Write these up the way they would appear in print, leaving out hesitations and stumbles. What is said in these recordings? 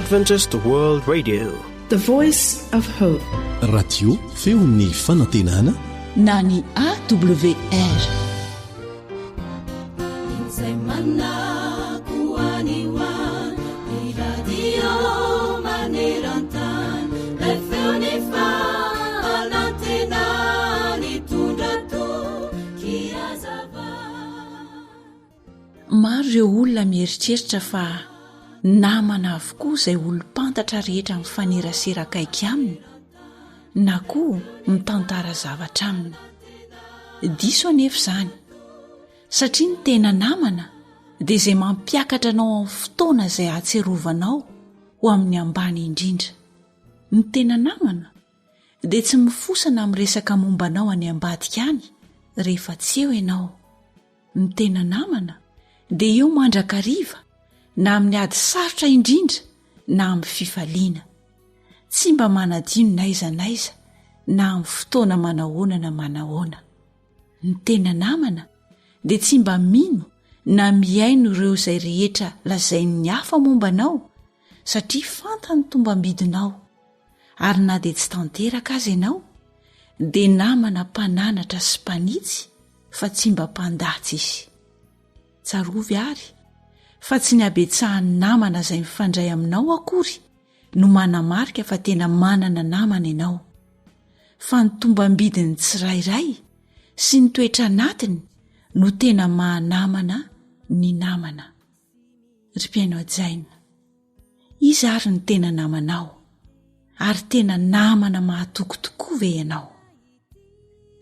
Adventist World Radio, the voice of hope. Radio feon'ny fanantenana na ny AWR. Maro ireo olona mieritreritra fa namana avokoa izay olo-pantatra rehetra mifanerasera-kaiky aminy na koa mitantara zavatra aminy. Diso anefa izany satria ny tena namana dia izay mampiakatra anao amin'ny fotoana izay ahatserovanao ho amin'ny ambany indrindra. Ny tena namana dia tsy mifosana amin'ny resaka mombanao any ambadika any rehefa tsy eo ianao. Ny tena namana dia eo mandrakariva na amin'ny ady sarotra indrindra na amin'ny fifaliana, tsy mba manadino naiza naiza na amin'ny fotoana manahoana na manahoana. Ny tena namana dia tsy mba mino na miaino ireo izay rehetra lazain'ny hafa mombanao satria fantany tombam-bidinao, ary na dia tsy tanteraka azy ianao dia namana mpananatra sy mpanitsy fa tsy mba mpandatsy izy. Tsarovy ary fa tsy ny habetsahany namana izay mifandray aminao akory no manamarika fa tena manana namana ianao, fa ny tombam-bidiny tsirairay sy ny toetra anatiny no tena mahanamana ny namana. Ry mpiaino ajaina, iza ary ny tena namanao ary tena namana mahatoky tokoa ve ianao?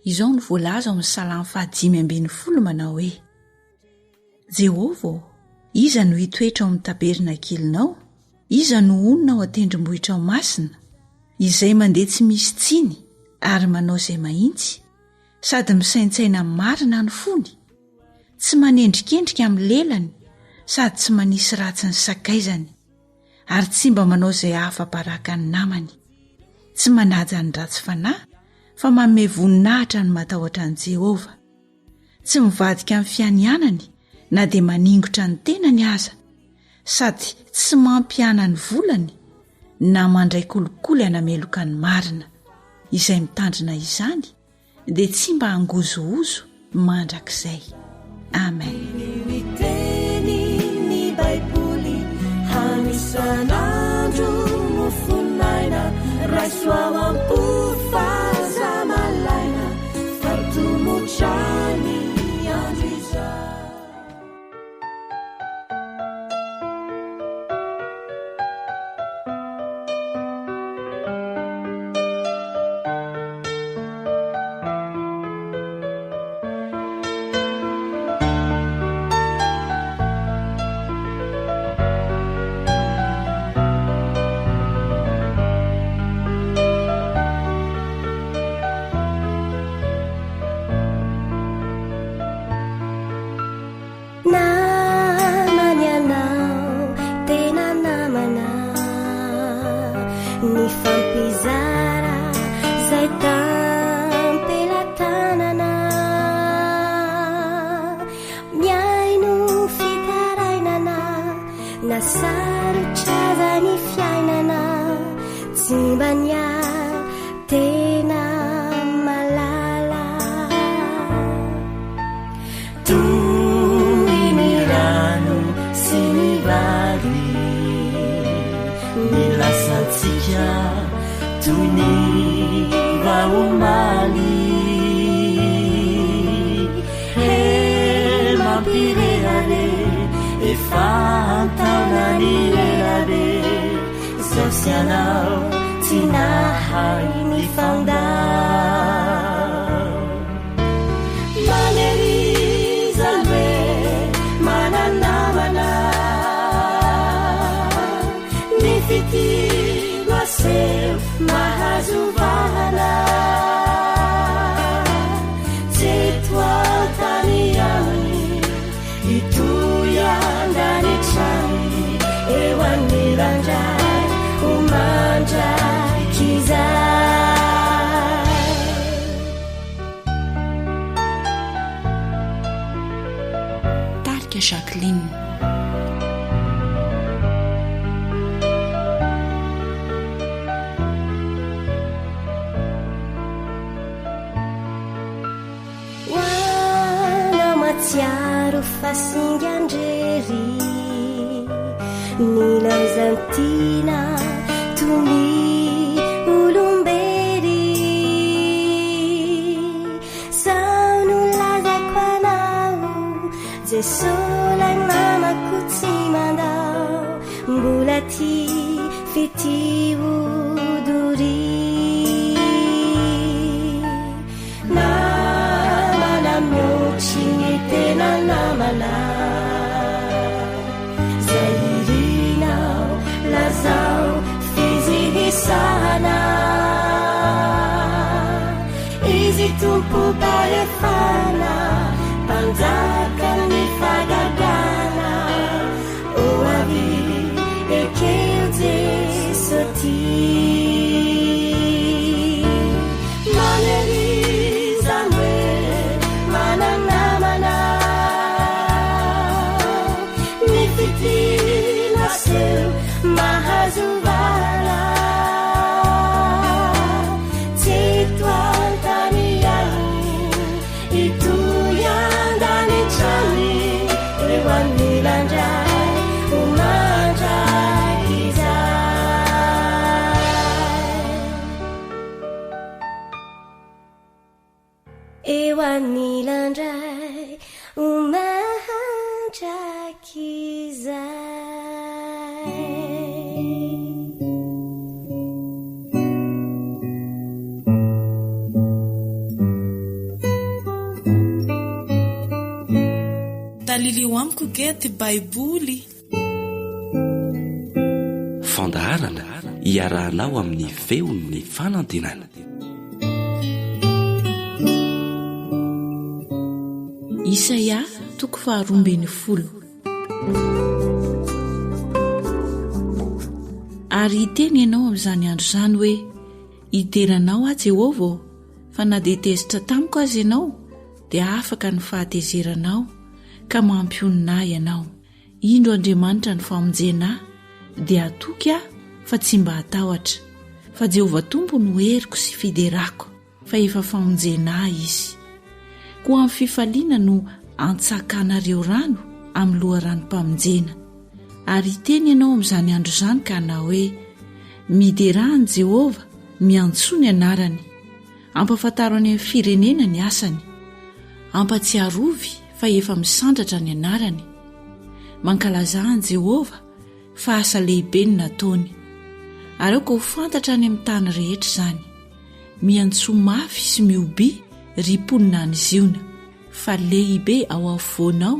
Izao no voalaza ao amin'ny Salamy 5:20 manao hoe: Jehovah, iza no hitoetra ao amin'ny tabernakelinao? Iza no onona ao an-tendrombohitra ao masina? Izay mandeha tsy misy tsiny ary manao izay mahitsy, sady misaintsaina marina ny fony, tsy manendrikendrika amin'ny lelany sady tsy manisy ratsy ny sakaizany, ary tsy mba manao izay hafa-baraka ny namany, tsy manaja ny ratsy fanahy fa manome voninahitra ny matahotra an'i Jehovah, tsy mivadika amin'ny fianianany na dia maningotra ny tenany aza, sady tsy mampiana ny volany na mandray kolikoly hanameloka ny marina. Izay mitandrina izany dia tsy mba hangozohozo mandrakizay. Amen. Miteny ny Baiboly hanisan'andro mofonaina, raisoa ampofazamalaina, fatomotrany andro izay. Jacqueline. tsiaro fasinganjery nilazantina tumi olombely saunolazako anao jesolagny namako tsy mandao mbola ty fety odory namana miotry ny tena namana zay irinao lazao fizihisana izy tompo barefana mpanjaka ny fagagana oavy ekeo jesoti manerizany hoe mananamana ny fitina seo mahazovala tsetoantany any itoyandany trany eo anilandray eo anilandray omahandrakizay. talilio amiko gety baiboly fandaharana iarahanao amin'ny feon'ny fanantenana. Isaia toko 20. Ary iteny ianao amin'izany andro izany hoe hideranao a Jehovah fa na dia tezitra tamiko azy ianao dia afaka ny fahatezeranao ka mampionina ianao. Indro Andriamanitra ny famonjenahy dia atoky aho fa tsy mba hatahotra fa Jehovah Tompo no heriko sy fiderako fa efa famonjenahy izy. Ko amin'ny fifaliana no antsakanareo rano amin'ny loharanom-pamonjena. Ary iteny ianao amin'izany andro izany ka na hoe miderahany Jehovah miantsoa ny anarany, ampafantaro any amin'ny firenena ny asany, ampatsiarovy fa efa misandratra ny anarany, mankalazahany Jehovah fa asa lehibe ny nataony. Ary ao ka ho fantatra any amin'ny tany rehetra izany, miantsoa mafy sy mioby ry mponina ny ziona fa lehibe ao afovoanao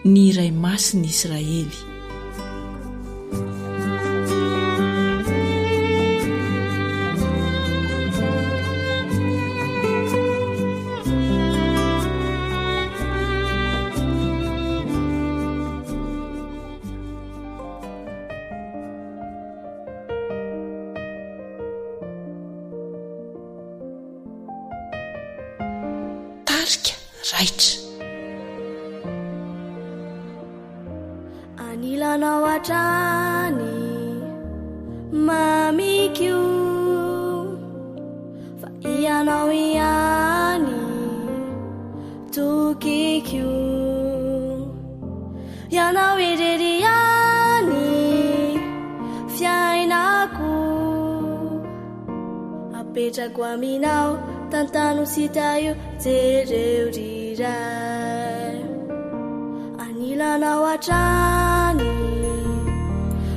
ny iray masiny Israely. Anilanao atrany mamikio fa ianao ihany tokikio ianao irery ihany fiainako apetrako aminao tantano sitaio jereo riray. Anilanao atrany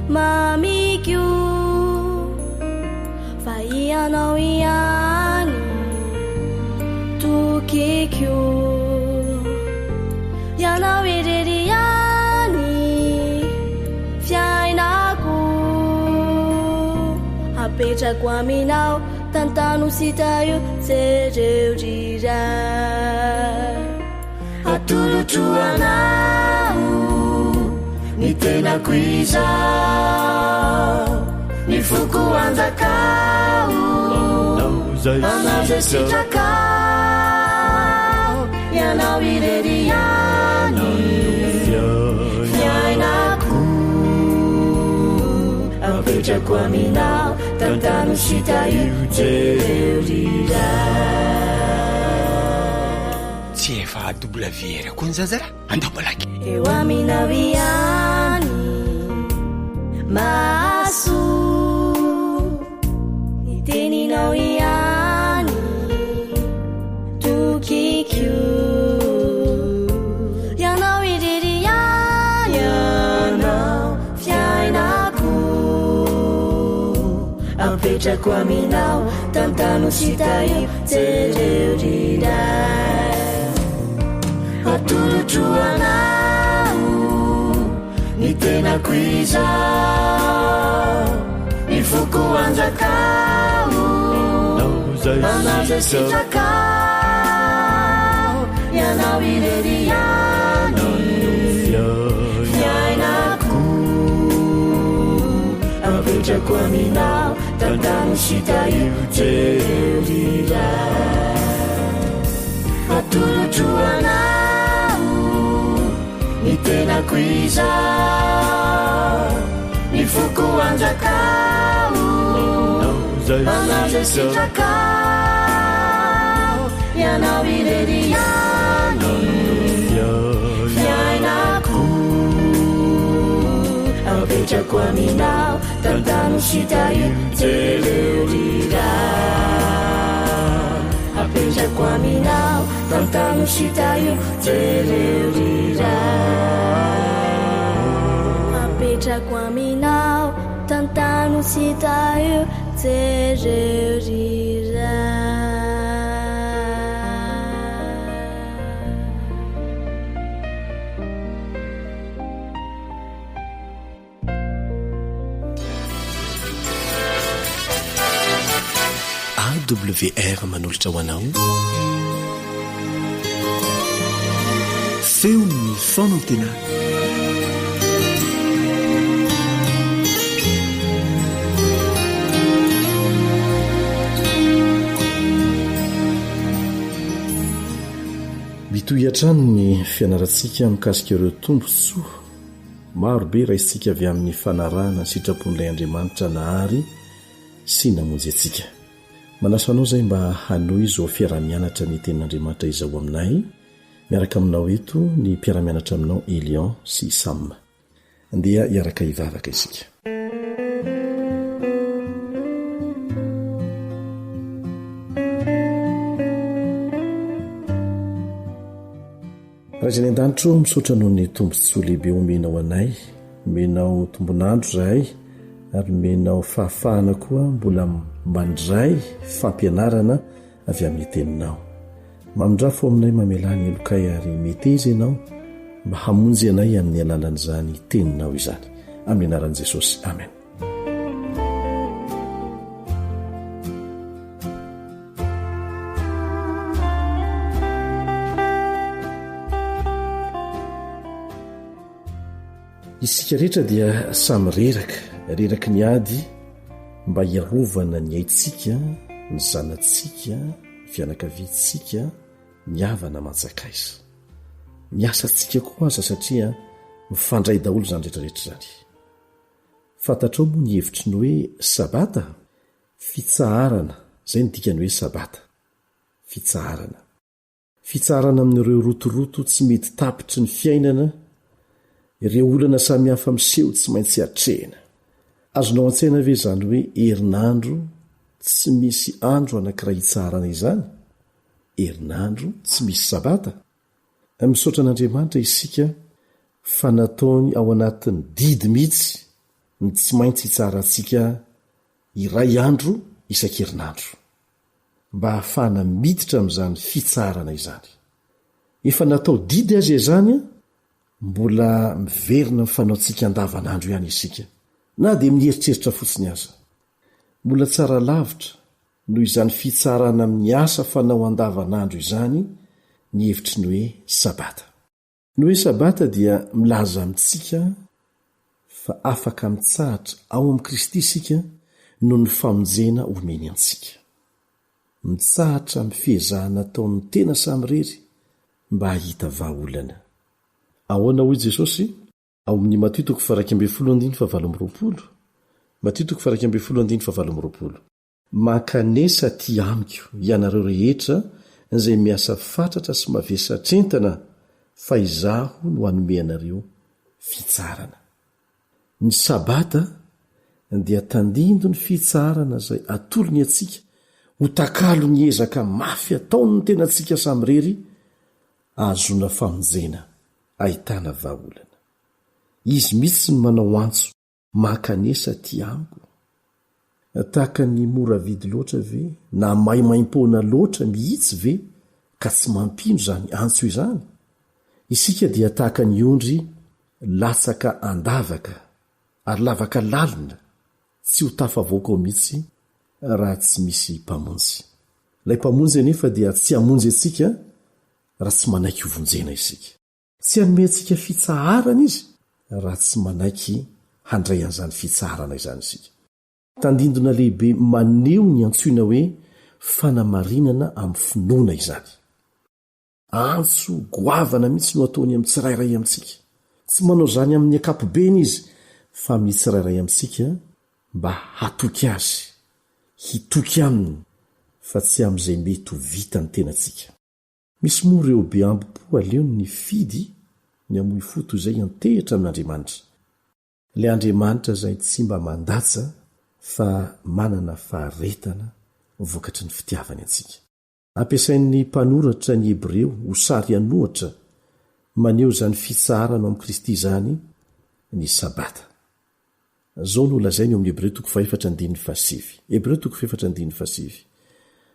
mamikio fa ianao ihany tokikio ianao irery ihany fiainako apetrako aminao tantano sitaio jereo riray. Atolotroanao ny tenako izao ny foko anjakao anao zay sitrakao ianao irery ihany fiainako apetrako aminao tantano sitaio jereo riray. Tsy fa WR koa ny zazara andao balaky eo aminao ihany maso ny teninao ihany tokikyo ianao irery ihany ianao fiainako apetrako aminao tantano sy taio jereriray atolotroanao ny tenako izao ny foko anjakao manaza sitrakao ianao irery ihany fiainako apetrako aminao tantano sy taio jereriray atolotroanao ny tenako izao ny foko anjakao manaza sitrakao ianao irery ihany fiainako apetrako aminao tantano sy taio jereriray apetrako aminao tantano sy taio jereriray apetrako aminao tantano sy taio jereriray AWR manolotra ho anao feon'ny fanantenana mitohy hatrany ny fianarantsika mikasika ireo tombontsoa marobe raha isika avy amin'ny fanarahana sitrapon'ilay Andriamanitra nahary sy namonjy antsika. Manasa anao zay mba hanohy izao fiaramianatra ny tenin'Andriamanitra izao aminay. Miaraka aminao eto ny mpiaramianatra aminao Elion sy Sam. Andeha hiaraka hivavaka isika. Rajany an-danitro misaotra noho ny tombontsoa lehibe omenao anay, menao tombonandro zahay ary menao fahafahana koa mbola mandray fampianarana avy amin'ny teninao. Mamindrafo aminay mamelany elokay ary meteza ianao mba hamonjy anay amin'ny alalan'izany teninao izany. Amin'ny anaran'i Jesosy. Amen. Isika rehetra dia samy reraka ny ady mba hiarovana ny aintsika, ny zanatsika, fianakaviantsika, ny havana manjakaiza. Miasa antsika koa aza satria mifandray daholo zany rehetrarehetra zany. Fantatrao moa ny hevitry ny hoe sabata, fitsaharana, zay ny dikany hoe sabata. Fitsaharana. Fitsaharana amin'ireo rotoroto tsy mety tapitry ny fiainana, ireo olana samy hafa miseho tsy maintsy atrehina. Azonao an-tsaina ve zany hoe herinandro tsy misy andro anankiray hitsarana izany? Herinandro tsy misy sabata? Misaotra an'Andriamanitra isika fa nataony ao anatin'ny didy mihitsy ny tsy maintsy hitsarantsika iray andro isan-kerinandro mba hahafahana miditra amin'izany fitsarana izany. Efa natao didy azy izany mbola miverina mifanaontsika andavanandro ihany isika, na dia mieritreritra fotsiny aza. Mbola tsara lavitra noho izany fitsarana amin'ny asa fanao andavanandro izany ny hevitry ny hoe sabata. Ny hoe sabata dia milaza amintsika fa afaka mitsahatra ao amin'i Kristy isika noho ny famonjena omeny antsika. Mitsahatra amin'ny fihezahana ataon'ny tena samy rery mba hahita vahaolana. Ahoana hoy Jesosy? Ao amin'ny Mateo 8:17. Makanesa ty amiko ianareo rehetra izay miasa fatratra sy mavesatrentana fa izaho no hanome anareo fitsarana. Ny sabata dia tandindo ny fitsarana izay atolony atsika ho takalo ny ezaka mafy ataony ny tenantsika samyrery ahazona famonjena ahitana vahaolana. Izy mihitsy ny manao antso makanesa ty amiko. Tahaka ny mora vidy loatra ve na maimaim-poana loatra mihitsy ve ka tsy mampino zany antso izany? Isika dia tahaka ny ondry latsaka andavaka ary lavaka lalina, tsy ho tafavoaka ao mihitsy raha tsy misy mpamonjy. Ilay mpamonjy anefa dia tsy hamonjy antsika raha tsy manaiky hovonjena isika. Tsy hanome antsika fitsaharana izy raha tsy manaiky handray an'izany fitsaharana izany isika. Tandindona lehibe maneho ny antsoina hoe fanamarinana amin'ny finoana izany. Antso goavana mihitsy no ataony amin'ny tsirairay amintsika. Tsy manao zany amin'ny ankapobeny izy fa amin'ny tsirairay amintsika mba hatoky azy, hitoky aminy, fa tsy amin'izay mety ho vita ny tenantsika. Misy moa ireo be ambo-po aleony ny fidy ny amoy foto izay antehitra amin'Andriamanitra. Ilay Andriamanitra izay tsy mba mandatsa fa manana faharetana vokatry ny fitiavany antsika. Ampiasain'ny mpanoratra ny Hebreo ho sary anohatra maneho izany fitsarana amin'ny Kristy izany ny sabata. Zao no lazainy eo amin'ny Hebreo 4:7. Hebreo 4:7.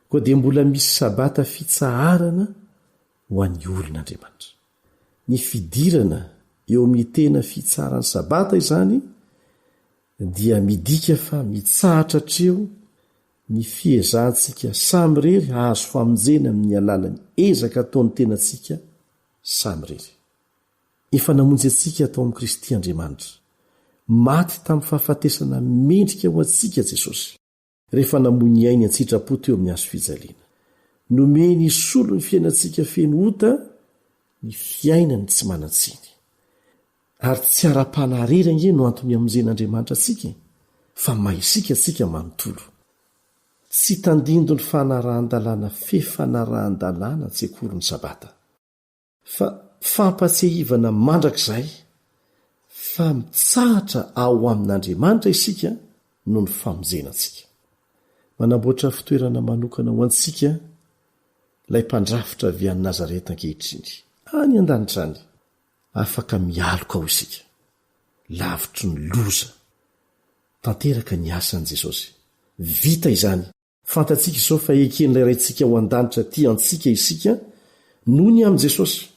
Koa dia mbola misy sabata fitsaharana ho an'ny olon'Andriamanitra. Ny fidirana eo amin'ny tena fitsaharany sabata izany dia midika fa mitsahatra treo ny fiezahantsika samyrery hahazo famonjena amin'ny alalan'ny ezaka ataony tenantsika samyrery. Efa namonjy antsika atao amin'ny Kristy Andriamanitra. Maty tamin'ny fahafatesana mendrika ho antsika Jesosy. Rehefa namoy ny ainy an-tsitrapo teo amin'ny hazo fijaliana. Nomeny solo ny fiainantsika feno ota ny fiainany tsy manatsiny. Ary tsy ara-panarera nge no antony amonjen'Andriamanitra atsika, fa mahisika atsika manontolo. Tsy tandindo ny fanarahan-dalàna fefanarahan-dalàna tsy akory ny sabata, fa fampatsehivana mandrakizay fa mitsahatra ao amin'Andriamanitra isika no ny famonjena antsika. Manamboatra fitoerana manokana ho antsika ilay mpandrafitra avy any Nazareta ankehitriny, any an-danitra any, afaka mialoka ao isika, lavitry ny loza, tanteraka ny asan'i Jesosy. Vita izany, fantatsika izao fa eken'ilay raintsika ho an-danitra ty antsika isika noho ny amin'i Jesosy.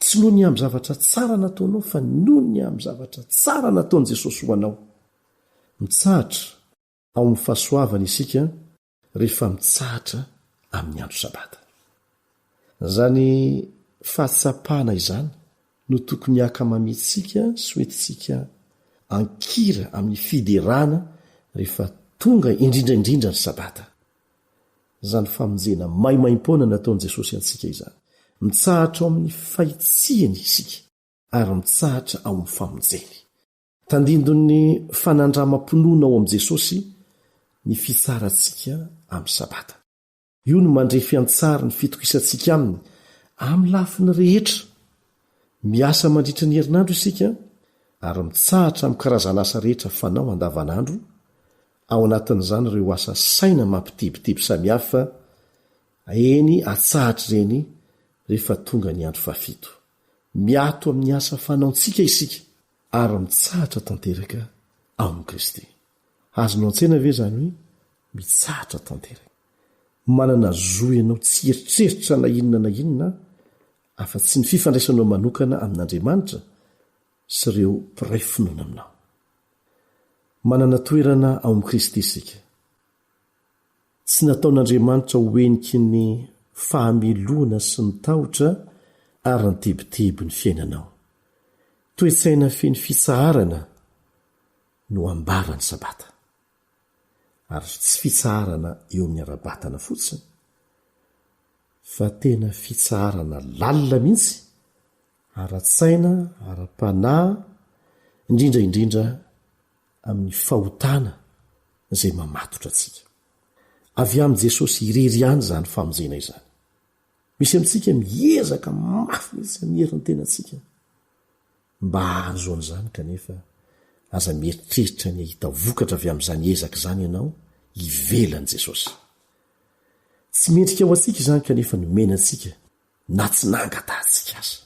Tsy noho ny amin'ny zavatra tsara nataonao, fa noho ny amin'ny zavatra tsara nataon'i Jesosy ho anao. Mitsahatra ao amin'ny fahasoavana isika rehefa mitsahatra amin'ny andro sabata. Zany fahatsapana izany no tokony hakamamitsika sy hoentintsika ankira amin'ny fiderana rehefa tonga indrindraindrindra ny sabata. Zany famonjena maimaim-poana nataon'i Jesosy antsika izany. Mitsahatra ao amin'ny fahitsiany isika ary mitsahatra ao amin'ny famonjeny. Tandindony fanandramam-pinoana ao amin'i Jesosy ny fitsarantsika amin'ny sabata. Io no mandrefy antsara ny fitokisantsika aminy amin'ny lafiny rehetra. Miasa mandritra ny herinandro isika ary mitsahatra amin'ny karazana asa rehetra fanao andavanandro. Ao anatin'izany ireo asa saina mampitibitiby samihafa, eny atsahatra ireny rehefa tonga ny andro fahafito. Miato amin'ny asa fanaontsika isika ary mitsahatra tanteraka ao amin'i Kristy. Azonao an-tsena ve zany hoe mitsahatra tanteraka? Manana zo ianao tsy eritreritra na inona afa-tsy ny fifandraisanao manokana amin'Andriamanitra sy ireo mpiray finoana aminao. Manana toerana ao amin'i Kristy isika. Tsy nataon'Andriamanitra ho eniky ny fahameloana sy ny tahotra ary ny tebiteby ny fiainanao. Toe-tsaina feny fitsaharana no ambarany sabata. Ary tsy fitsaharana eo amin'ny ara-batana fotsiny, fa tena fitsaharana lalina mihitsy, ara-tsaina, ara-panahy, indrindraindrindra amin'ny fahotana izay mamatotra antsika. Avy amin'i Jesosy irery ihany zany famonjena izany. misy amintsika miezaka mafy mihitsy amieriny tenantsika mba hahazo an'izany kanefa aza mieritreritra ny hita vokatra avy amin'izany ezaka izany ianao ivelan' Jesosy. Tsy mendrika ao antsika izany kanefa nomena antsika na tsy nangatantsika aza.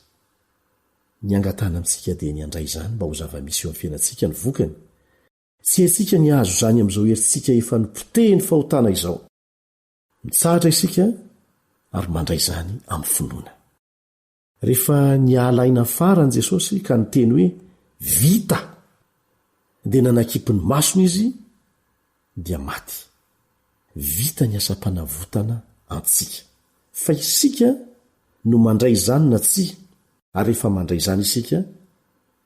Ny angatana amintsika dia ny andray izany mba ho zava-misy eo amin'ny fiainantsika ny vokany. Tsy haintsika ny azo izany amin'izao herintsika efa nipotehiny fahotana izao. Mitsahatra isika ary mandray izany amin'ny finoana. Rehefa nialaina farany Jesosy ka niteny hoe vita dia nanakipy ny masony izy dia maty. Vita ny asa-panavotana antsika. Fa isika no mandray izany na tsia, ary rehefa mandray izany isika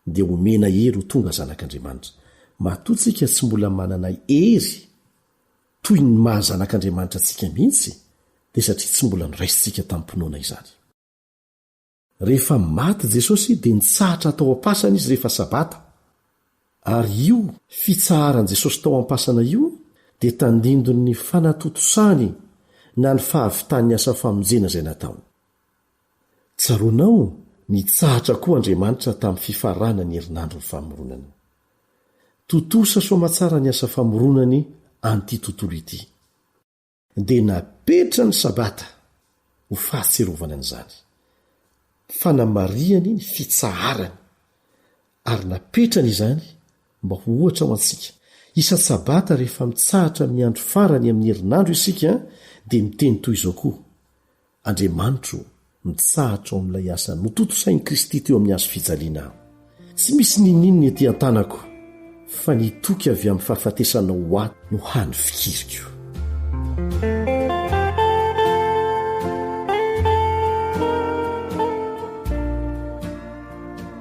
dia omena hery ho tonga zanak'Andriamanitra. Matoantsika tsy mbola manana hery toy ny maha zanak'Andriamanitra antsika mihitsy dia satria tsy mbola noraisintsika tamin'ny mpinoana izany. Rehefa maty Jesosy dia nitsahatra tao am-pasana izy rehefa sabata. Ary io fitsaharan' Jesosy tao am-pasana io dia tandindony fanatotosany na ny fahavitan'ny asa famonjena izay nataony. Tsaroanao nitsahatra koa Andriamanitra tamin'ny fifarana ny herinandro ny famoronana. Totosa soamatsara ny asa famoronany an'ity tontolo ity. Dia napetra ny sabata ho fahatserovana an'izany. Fanamariany ny fitsaharany ary napetrany izany mba ho ohatra ho antsika. Isa sabata rehefa mitsahatra amin'ny andro farany amin'ny herinandro isika dia miteny toy izao koa: Andriamanitro mitsahatra ao amin'ilay asa nototosain'i Kristy teo amin'ny hazo fijaliana aho. Tsy misy ninino ny ety an-tanako fa nitoky avy amin'ny fahafatesana ho ato no hany fikiriko.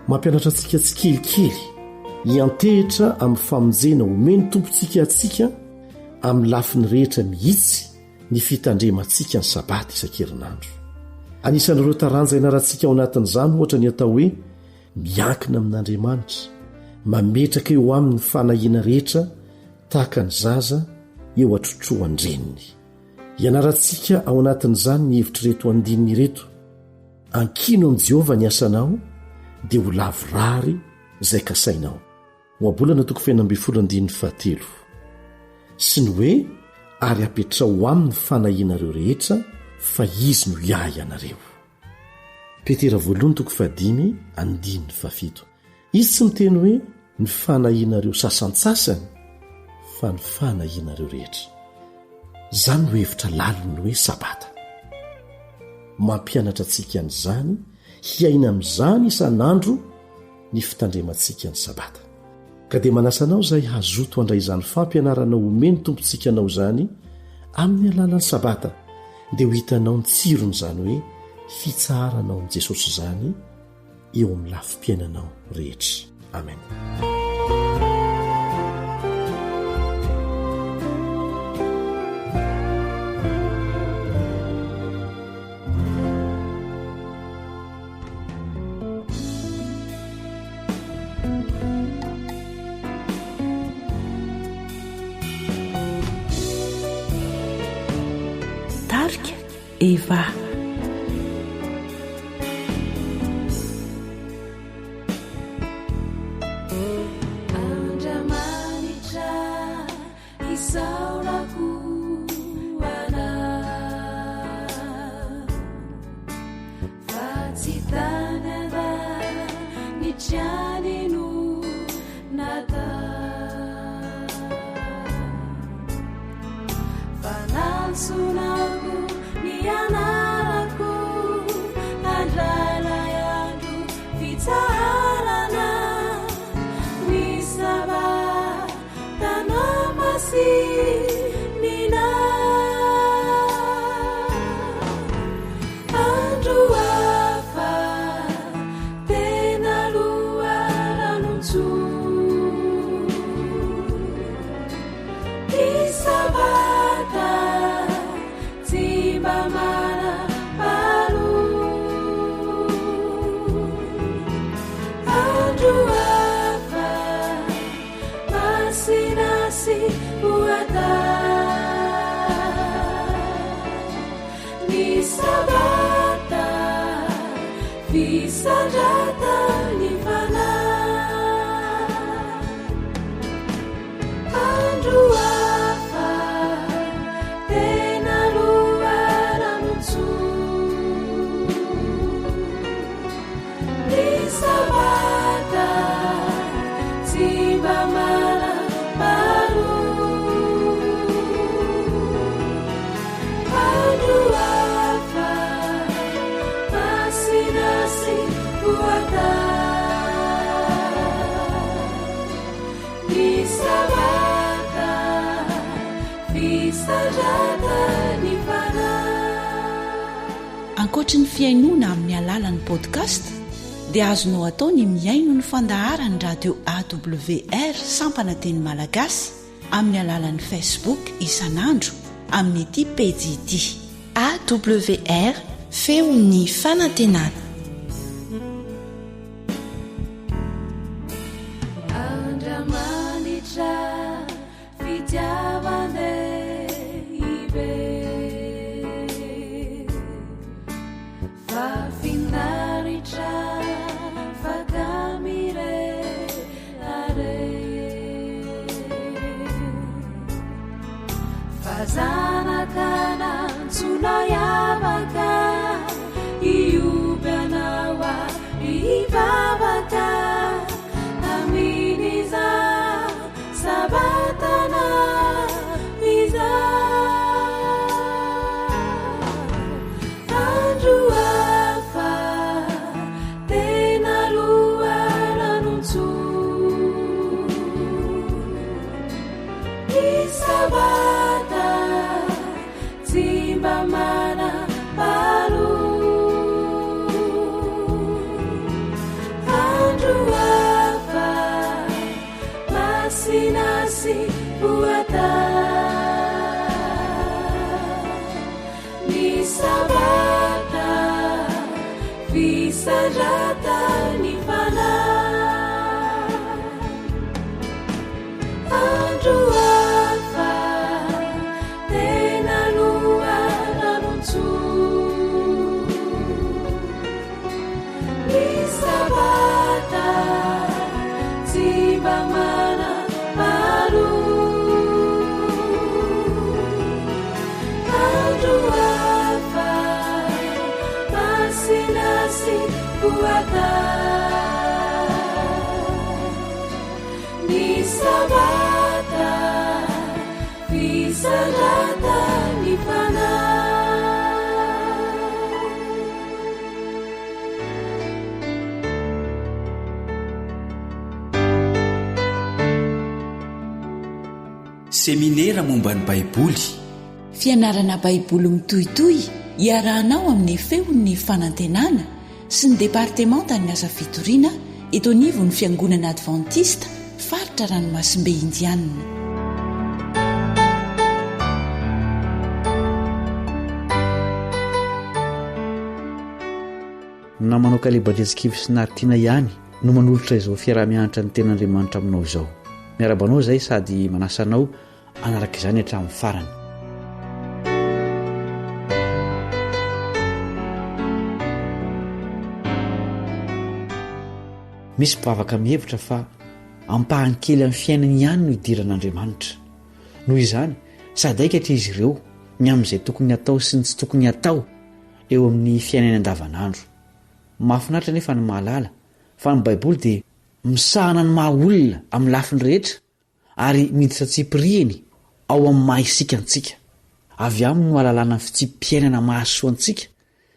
Mampianatra antsika tsy kelikely hiantehitra amin'ny famonjena omeny tompontsika atsika amin'ny lafiny rehetra mihitsy ny fitandremantsika ny sabata isan-kerinandro. Anisan'ireo taranja ianarantsika ao anatin'izany ohatra ny atao hoe miankina amin'Andriamanitra, mametraka eo amin'ny fanahiana rehetra tahaka ny zaza eo atrotroan-dreniny. Ianarantsika ao anatin'izany ny hevitra reto andininy reto: ankino amin'i Jehovah ny asanao dia ho lavorary izay kasainao. Moabolana 2:7 sy ny hoe ary apetra ho amin'ny fanahianareo rehetra fa izy no iay anareo. Petera 1:5-7. Izy tsy miteny hoe ny fanahianareo sasantsasany fa ny fanahianareo rehetra. Zany no hevitra laliny hoe sabata. Mampianatra antsika an'izany hiaina amin'izany isan'andro ny fitandremantsika ny sabata. Ka dia manasanao izay hazoto handray izany fampianarana omeny tompontsika anao izany amin'ny alalan'ny sabata, dia ho hitanao ny tsiron'izany hoe fitsaharanao amin'i Jesosy izany eo amin'ny lafim-piainanao rehetra. Amen. Tarika Eva. Sabata fisandratan'ny fana andro afa tena loaranotso ny sabata tsy mba mana maro andro afa masinasy boata ny sabata fisandratan'ny fana. Ankoatra ny fiainoana amin'ny alalan'ny podcast dia azonao atao ny miaino ny fandaharany radio AWR sampana teny malagasy amin'ny alalan'ny Facebook isanandro amin'ny ity pejy ity AWR feon'ny fanantenana. Andramanitra fitiavande ibe fafinaritra fakamire are fazanakana tsunayavaka iubyanawa ibavaka aminiza sabatana iza andro afa tena loaranotso ny sabata tsy mba mana palo andro afa masinasy boata ny sabata fisandratan'ny fana andro afa tena loaranotso ny sabata tsy mba mana maro andro afa masinasy boata ny sabata fisandratan'ny fana. Seminera momba ny baiboly, fianarana baiboly mitohitoy iarahanao amin'ny feon'ny fanantenana sy ny departementany asa fitoriana eto anivon'ny fiangonana adventista faritra ranomasimbe indianina. namanao kalebadretsikivy sy naritiana ihany no manolotra izao fiarah-mianatra ny ten'andriamanitra aminao izao. Miarabanao izay sady manasanao anaraka izany hatramin'ny farany. Misy mpivavaka mihevitra fa ampahany kely amin'ny fiainany ihany no idiran'Andriamanitra. Noho izany sady aikatra izy ireo ny amin'izay tokony atao sy ny tsy tokony atao eo amin'ny fiainany andavanandro. Mahafinaritra nefa ny mahalala fa ny baiboly dia misahana ny maha olona amin'ny lafiny rehetra ary miditra tsipiriany ao amin'ny maha isika antsika. Avy aminy no ahalalana ny fitsim-piainana mahasoa antsika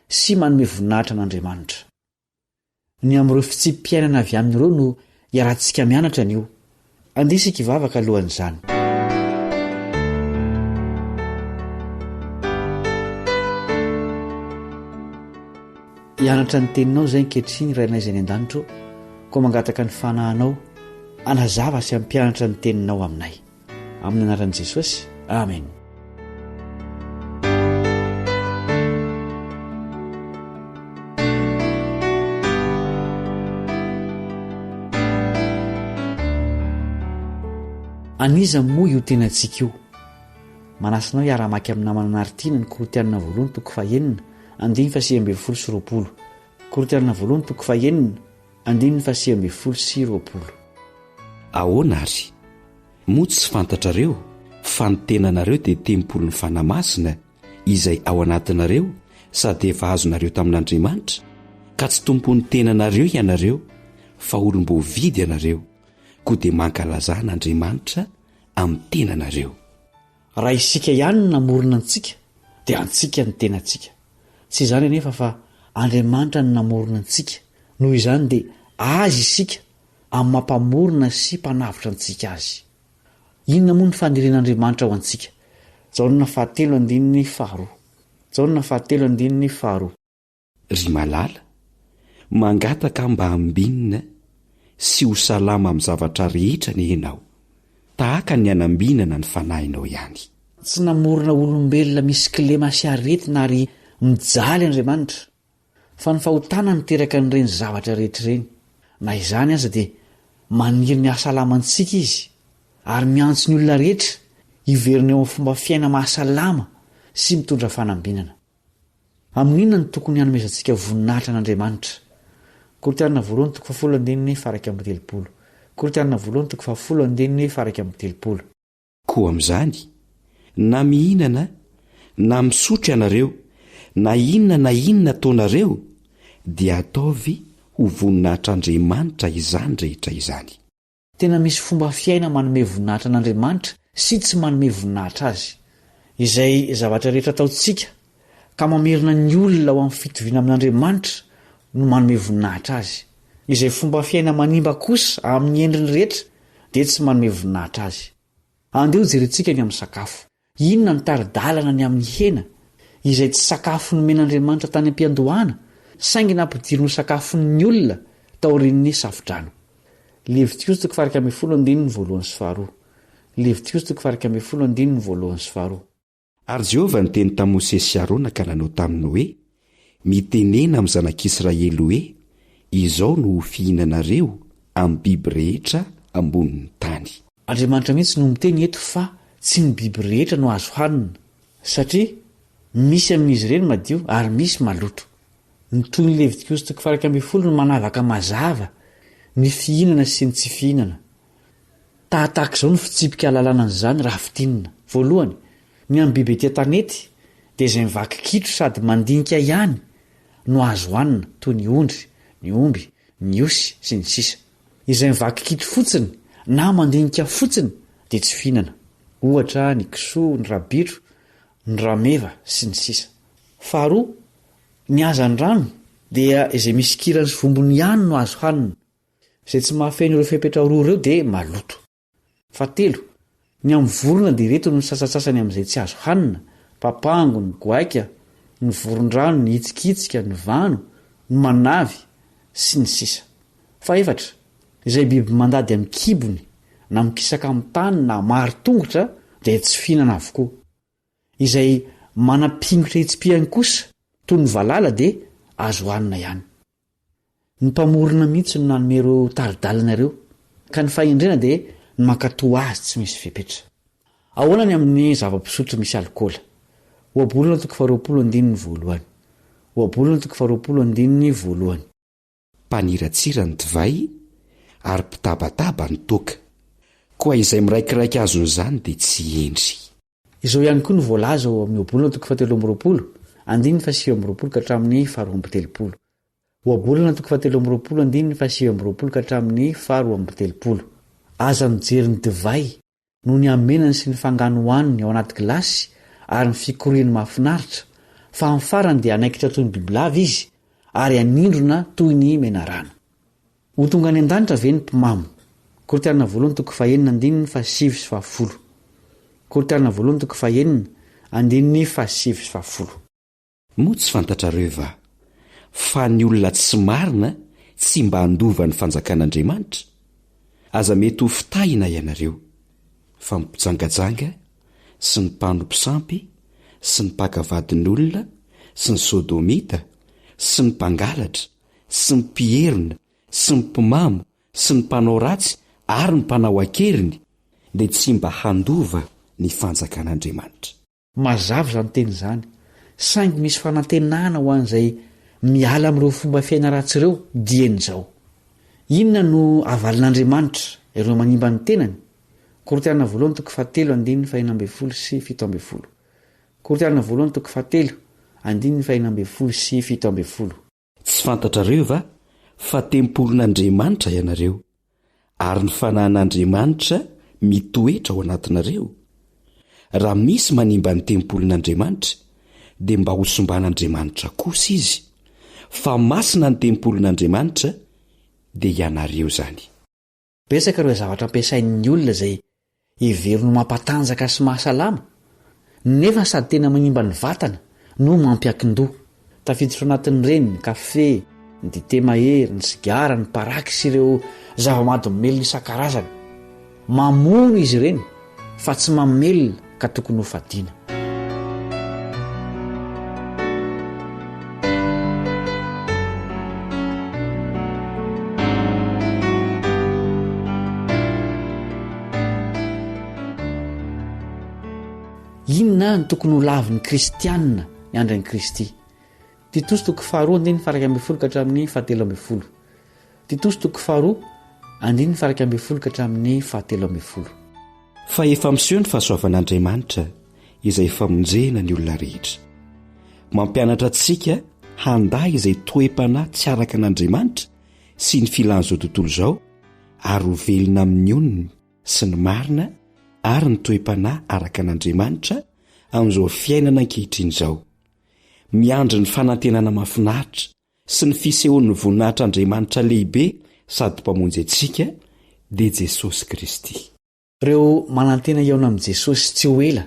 sy manome voninahitra an'Andriamanitra. Ny amin'ireo fitsim-piainana avy amin'ireo no iarahantsika mianatra anio. Andesika ivavaka alohan'izany. Ianatra ny teninao izay ankehitriny rainay izay ny an-danitro, koa mangataka ny fanahinao anazava sy ampianatra ny teninao aminay. Amin'ny anaran'i Jesosy, amen. Aniza moa io tenantsika io. Manasinao iara-maky amin'ny namana naritiana ny Korintianina 2:9, 10:20. Korintana voalohany toko 9 120. Ahoana ary moa tsy fantatrareo fa ny tenanareo dia tempolony fanamasina izay ao anatinareo sady efa azonareo tamin'Andriamanitra, ka tsy tompon'ny tenanareo ianareo fa olom-boavidy ianareo, koa dia mankalaza n'Andriamanitra amin'ny tenanareo. Raha isika ihany no namorona antsika dia antsika ny tenantsika, tsy izany anefa fa Andriamanitra no namorona antsika. Noho izany dia azy isika amin'ny mampamorona sy mpanavitra antsika azy. Inona moa ny faniren'Andriamanitra ao antsika? Jaonina 7:2. Ry malala, mangataka mba hambinina sy ho salama amin'ny zavatra rehetra ny ianao, tahaka ny anambinana ny fanahinao ihany. Tsy namorona olombelona misy kilema sy aretina ary mijaly Andriamanitra, fa ny fahotana niteraka n'ireny zavatra rehetra ireny. Na izany aza dia maniry ny ahasalamantsika izy, ary miantso ny olona rehetra hiverina eo amin'ny fomba fiaina mahasalama sy mitondra fanambinana. Amin'inona no tokony hanomezantsika voninahitra n'Andriamanitra? Korintana voalohany toko 7:1. Koa amin'izany, na mihinana na misotro ianareo, na inona ataonareo, dia ataovy ho voninahitr'Andriamanitra izany rehetra izany. Tena misy fomba fiaina manome voninahitra n'Andriamanitra sy tsy manome voninahitra azy. Izay zavatra rehetra ataontsika ka mamerina ny olona ao amin'ny fitoviana amin'Andriamanitra no manome voninahitra azy. Izay fomba fiaina manimba kosa amin'ny endriny rehetra dia tsy manome voninahitra azy. Andeo jerentsika ny amin'ny sakafo. Inona ny tari-dalana ny amin'ny hena izay tsy sakafo nomen'Andriamanitra tany am-piandohana, saingy nampidiriny ho sakafon'ny olona taorian'ny safidrano. Levitikos 20:1. Ary Jehovah niteny tamin'i Mosesy sy Arona ka nanao taminy hoe, mitenena amin'ny zanak'Israely hoe, izao no fihinanareo amin'ny biby rehetra ambonin'ny tany. Andriamanitra mihitsy no miteny eto fa tsy ny biby rehetra no azo hanina, satria misy amin'izy ireny madio ary misy maloto. Ny toy ny Levitikos 20 no manavaka mazava ny fihinana sy ny tsy fihinana. Tahaka izao ny fitsipika lalàna an'izany raha fitinina. Voalohany, ny amin'ny biby etỳ an-tanety dia izay mivaky kitro sady mandinika ihany no azo hanina, toy ny ondry, ny omby, ny osy sy ny sisa. Izay mivaky kitro fotsiny na mandinika fotsiny dia tsy fihinana, ohatra ny kisoa, ny rabitro, ny rameva sy ny sisa. Faharoa, ny hazan-drano dia izay misy kirany sy vombony ihany no azo hanina. Izay tsy mahafeno ireo fepetra roa ireo dia maloto. Fahatelo, ny amin'ny vorona dia ireto no sasasasany amin'izay tsy azo hanina: papango, ny goaika, ny voron-drano, ny hitsikitsika, ny vano, ny manavy sy ny sisa. Fahaefatra, izay biby mandady amin'ny kibony na mikisaka amin'ny tany na maro tongotra dia tsy fihinana avokoa. Izay manapingotra hitsi-piany kosa toy ny valala dia azo hanina ihany. Ny mpamorona mihitsy no nanome ireo tari-dalana ireo, ka ny fahendrena dia ny mankatoa azy tsy misy fepetra. Ahoana ny amin'ny zava-pisotro misy alikaola? Ohabolana 20:1. Mpaniratsira ny divay ary mpitabataba ny toaka, koa izay miraikiraiky azon'izany dia tsy endry. Izao ihany koa no voalaza ao amin'ny Ohabolana 17:20 ka hatramin'ny 20:12. Ohabolana 17:20 ka hatramin'ny 20:12. Aza mijery ny divay no ny amenany sy ny fangano hoaniny ao anaty gilasy ary ny fikoriany mahafinaritra, fa amin'ny farany dia anaikitra toy ny bibilava izy ary anindrona toy ny menarana. Ho tonga any an-danitra ve ny mpimamo? Korintana voalohany toko 1:7-10. Korintana voalohany toko 1:7-10. Moa tsy fantatrareo va fa ny olona tsy marina tsy mba handova ny fanjakan'Andriamanitra? Aza mety ho fitahina ianareo, fa mipijangajanga sy ny mpanompisampy sy ny mpakavadin'olona sy ny sodomita sy ny mpangalatra sy ny mpierina sy ny mpimamo sy ny mpanao ratsy ary ny mpanao akeriny dia tsy mba handova ny fanjakan'Andriamanitra. Mazava izany teny izany, saingy misy fanantenana ho an'izay miala amin'ireo fomba fiaina ratsy ireo dien'izao. Inona no avalin'Andriamanitra ireo manimba ny tenany? Korinthiana 2:7-7. Korinthiana 2:7-7. Tsy fantatrareo va fa tempolon'Andriamanitra ianareo ary ny fanahin'Andriamanitra mitoetra ao anatinareo? Raha misy manimba ny tempolon'Andriamanitra dia mba ho somban'Andriamanitra kosa izy, fa masina ny tempolon'Andriamanitra dia ianareo zany. Betsaka ireo zavatra ampiasain'ny olona izay heverino mampatanjaka sy mahasalama, nefa sady tena manimba ny vatana no mampiankin-doha. Tafiditra anatin'ireny ny kafe, ny dite mahery, ny sigara, ny paraky sy ireo zava-mahadomelona isan-karazany. Mamono izy ireny fa tsy mamelona ka tokony ho fadiana. Inona ny tokony ho lavin'ny kristianina ny andran'ny Kristy? Titos 2:1-7. Titos 2:1-7. Fa efa miseho ny fahasoavan'Andriamanitra izay famonjena ny olona rehetra, mampianatra antsika handay izay toe-panahy tsy araka an'Andriamanitra sy ny filan'izao tontolo izao, ary ho velona amin'ny onony sy ny marina ary ny toe-panahy araka an'Andriamanitra amin'izao fiainana ankehitriny izao, miandry ny fanantenana mahafinaritra sy ny fisehoan'ny voninahitr'Andriamanitra lehibe sady mpamonjy antsika dia Jesosy Kristy. Ireo manantena iaona amin'i Jesosy tsy ho ela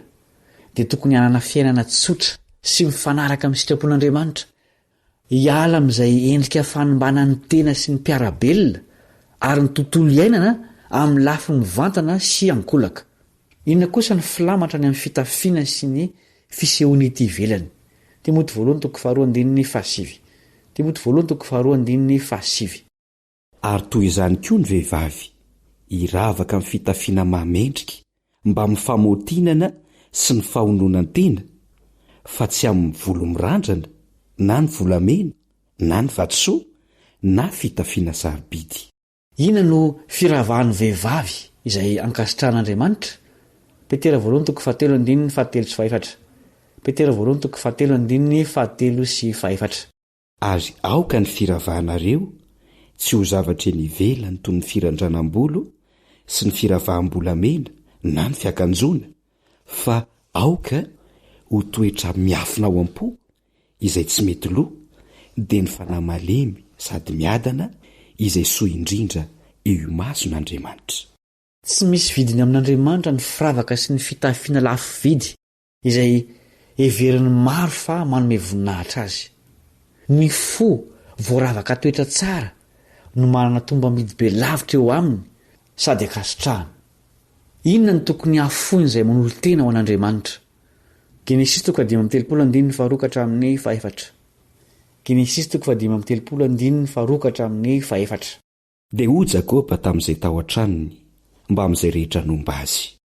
dia tokony hanana fiainana tsotra sy mifanaraka amin'ny sitrapon'Andriamanitra, hiala amin'izay endrika fanimbana ny tena sy ny mpiarabelona ary ny tontolo iainana amin'ny lafi ny vantana sy ankolaka. Inona kosa ny filamatra ny amin'ny fitafiana sy ny fisehoany ety ivelany? Timoty 2:2-7. Ary toy izany koa ny vehivavy hiravaka amin'ny fitafiana mahamendrika mba mifamotinana sy ny fahononan-tena, fa tsy amin'ny volo mirandrana na ny volamena na ny vatosoa na fitafiana sarobidy. Inona no firavahan'ny vehivavy izay ankasitrahan'Andriamanitra? Petera 2:7-7. Petera 2:7-7. Ary aoka ny firavahanareo tsy ho zavatra eny ivelany toy ny firandranam-bolo sy ny firavahambolamena na ny fiakanjona, fa aoka ho toetra miafina ao am-po izay tsy mety loha, dia ny fanahy malemy sady miadana izay soa indrindra eo imason'Andriamanitra. Tsy misy vidiny amin'Andriamanitra ny firavaka sy ny fitafiana lafo vidy izay heveriny maro fa manome voninahitra azy. Ny fo voaravaka toetra tsara no manana tomba midy be lavitra eo aminy sady akasitrahana. Inona ny tokony hafoiny izay manolo tena ho an'Andriamanitra? Genesis 5:1-4. Genesis 5:1-4. Dia ho Jakoba tamin'izay tao an-tranony mba amin'izay rehetra nomba azy: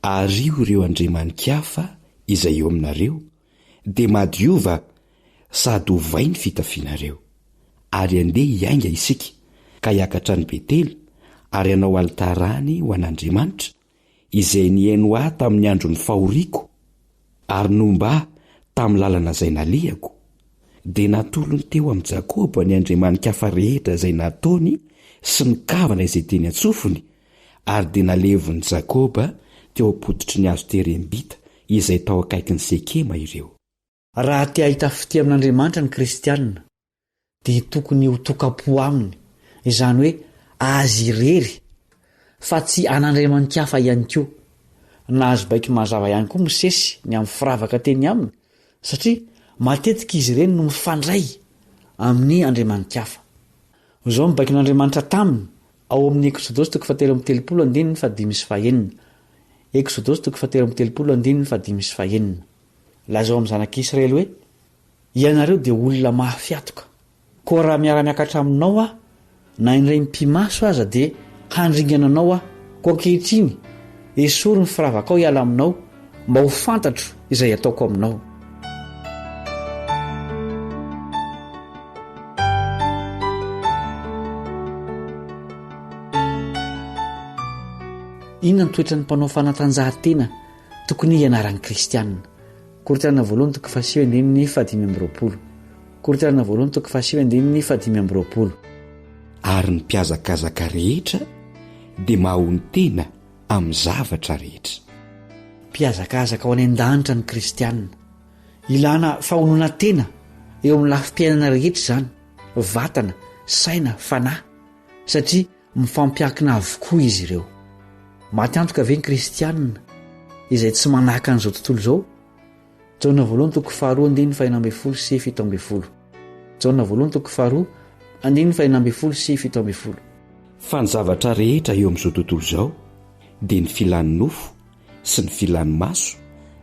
ario ireo andriaman-kafa izay eo aminareo, dia madiova sady hovay ny fitafianareo, ary andeha hiainga isika ka hiakatra ny Betely ary hanao alitarany ho an'Andriamanitra izay nihaino ahy tamin'ny andro ny fahoriako ary nomba ahy tamin'ny lalana izay nalehako. Dia natolony teo amin'ny Jakoba ny andriaman-kafa rehetra izay nataony sy ny kavana izay teny antsofony, ary dia nalevon'ny Jakoba teo ampoditry ny hazo terembita izay tao akaikin'ny Sekema ireo. Raha te hahita fity amin'Andriamanitra ny kristianina dia tokony ho tokapo aminy, izany hoe azy irery, fa tsy an'andriaman-kafa ihany koa. Na azo baiky mazava ihany koa Mosesy ny amin'ny firavaka teny aminy, satria matetika izy ireny no mifandray amin'ny andriaman-kafa. Izao mibaiko n'Andriamanitra taminy ao amin'ny Exodosy 17:5-5. Exodosy 17:5-5. Lazao amin'ny zanak'Israely hoe: ianareo dia olona mahafiatoka, koa raha miara-miakatra aminao aho na indray mpimaso aza dia handringana anao aho, koa ankehitriny esory ny firavaka ao hiala aminao mba ho fantatro izay ataoko aminao. inona ny toetra ny mpanao fanatanjahantena tokony ianaran'ny kristianina. Korontana voalohany toko 7:5. Korontana voalohany toko 7:5. Ary ny mpiazakazaka rehetra dia mahony tena amin'ny zavatra rehetra. Mpiazakazaka ao any an-danitra ny kristianina. Ilana fahonoana tena eo amin'ny lafim-piainana rehetra izany, vatana, saina, fanahy, satria mifampiankina avokoa izy ireo. Maty antoka ve ny kristianina izay tsy manahaka an'izao tontolo izao? Jaona voalohany toko 2:17. Jaona voalohany toko 2:17. Fa ny zavatra rehetra eo amin'izao tontolo izao dia ny filan'ny nofo sy ny filan'ny maso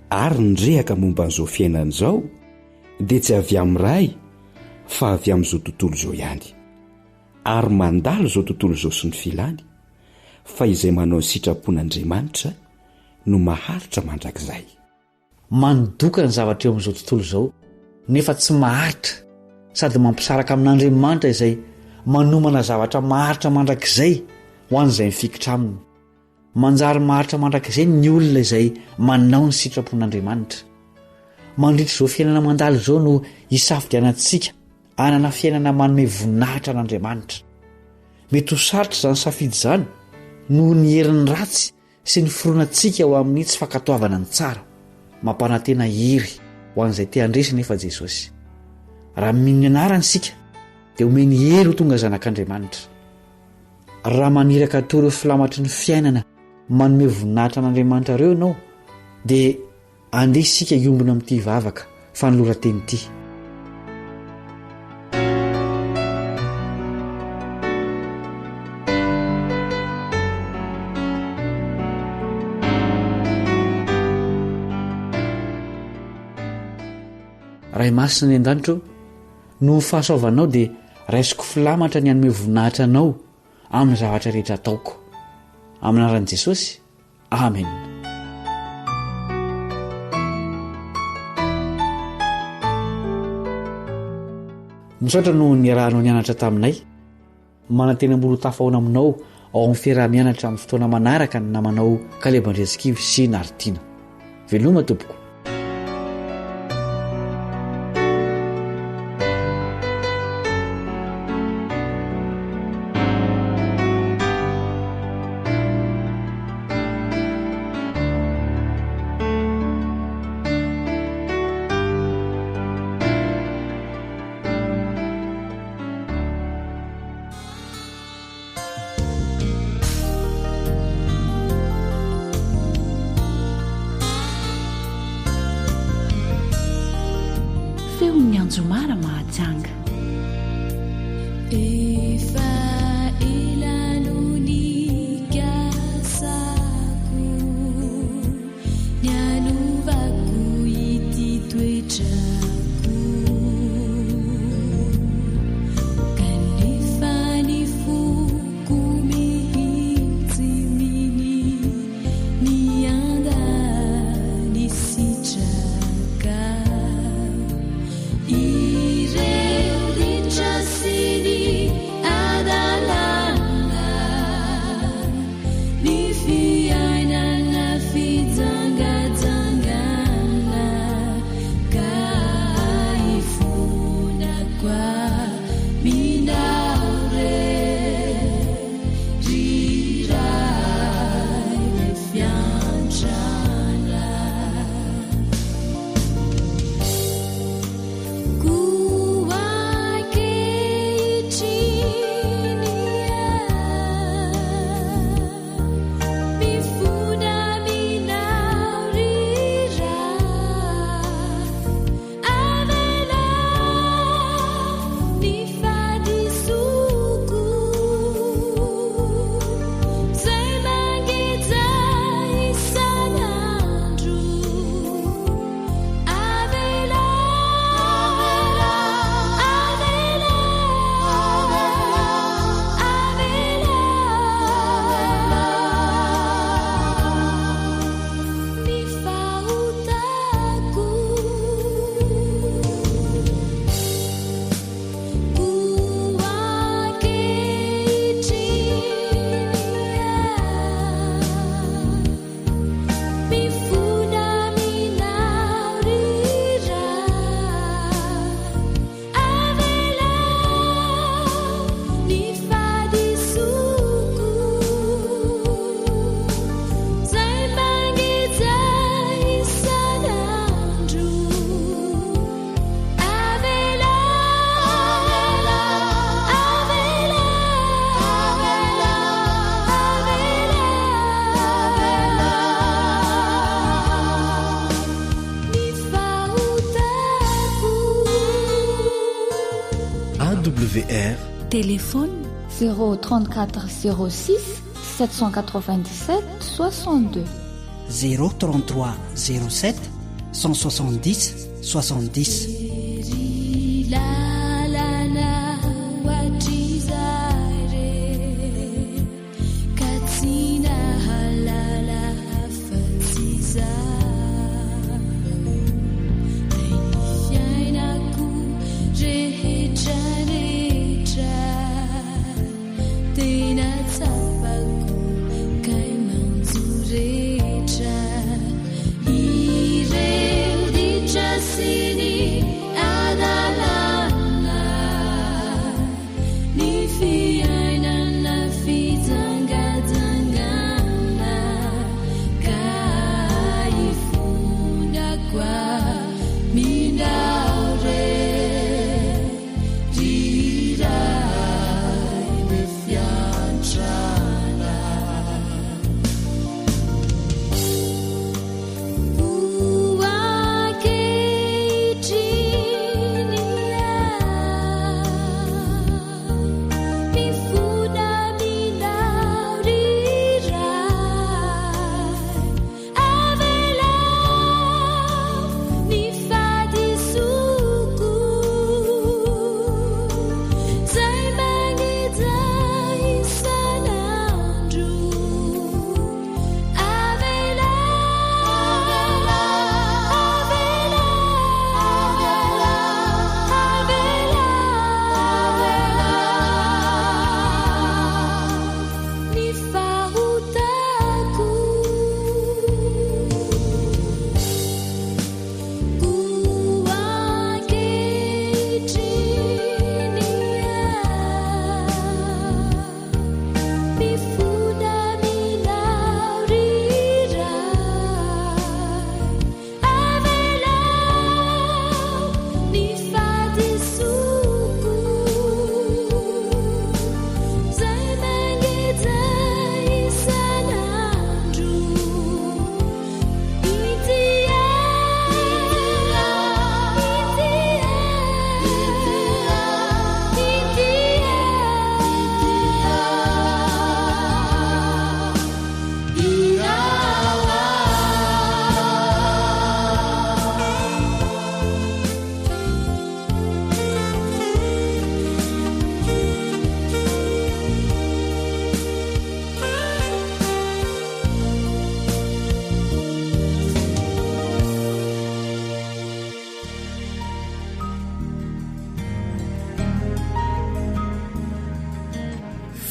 ary ny rehaka momba an'izao fiainana izao dia tsy avy amin'ny ray fa avy amin'izao tontolo izao ihany. Ary mandalo izao tontolo izao sy ny filany, fa izay manao ny sitrapon'Andriamanitra no maharitra mandrakizay. Mandoka ny zavatra eo amin'izao tontolo izao nefa tsy maharitra, sady mampisaraka amin'Andriamanitra izay manomana zavatra maharitra mandrakizay ho an'izay mifikitra aminy. Manjary maharitra mandrakizay ny olona izay manao ny sitrapon'Andriamanitra. Mandritra izao fiainana mandalo izao no hisafidianantsika hanana fiainana manome voninahitra an'Andriamanitra. Mety ho sarotra izany safidy izany noho ny herin'ny ratsy sy ny foronantsika ho amin'ny tsy fankatoavana ny tsara. Mampanantena hery ho an'izay te handresy nefa Jesosy. Raha mino anarany sika dia omeny hery ho tonga zanak'Andriamanitra. Raha maniraka toa ireo filamatry ny fiainana manome voninahitra an'Andriamanitra ireo ianao dia andeha sika hiombona amin'ity vavaka fanolora-teny ity. Ray masina ny an-danitro, no ny fahasoavanao dia raisiko filamatra ny hanome voninahitra anao amin'ny zavatra rehetra ataoko. Amin'ny anaran'i Jesosy, amen. Misaotra no niarahanao nianatra taminay. Manantena mbolo tafahoana aminao ao amin'ny fiaraha-mianatra amin'ny fotoana manaraka ny namanao Kaleba Andresikivy sy Naritiana. Veloma tompoko. Zomara mahajanga efa ilanoni kasako nianovako ity toetrako kanefa ny foko mihitsy miny nianda ny sitraka Fadi AWR téléphone 034 06 797 62 033 07 170 70.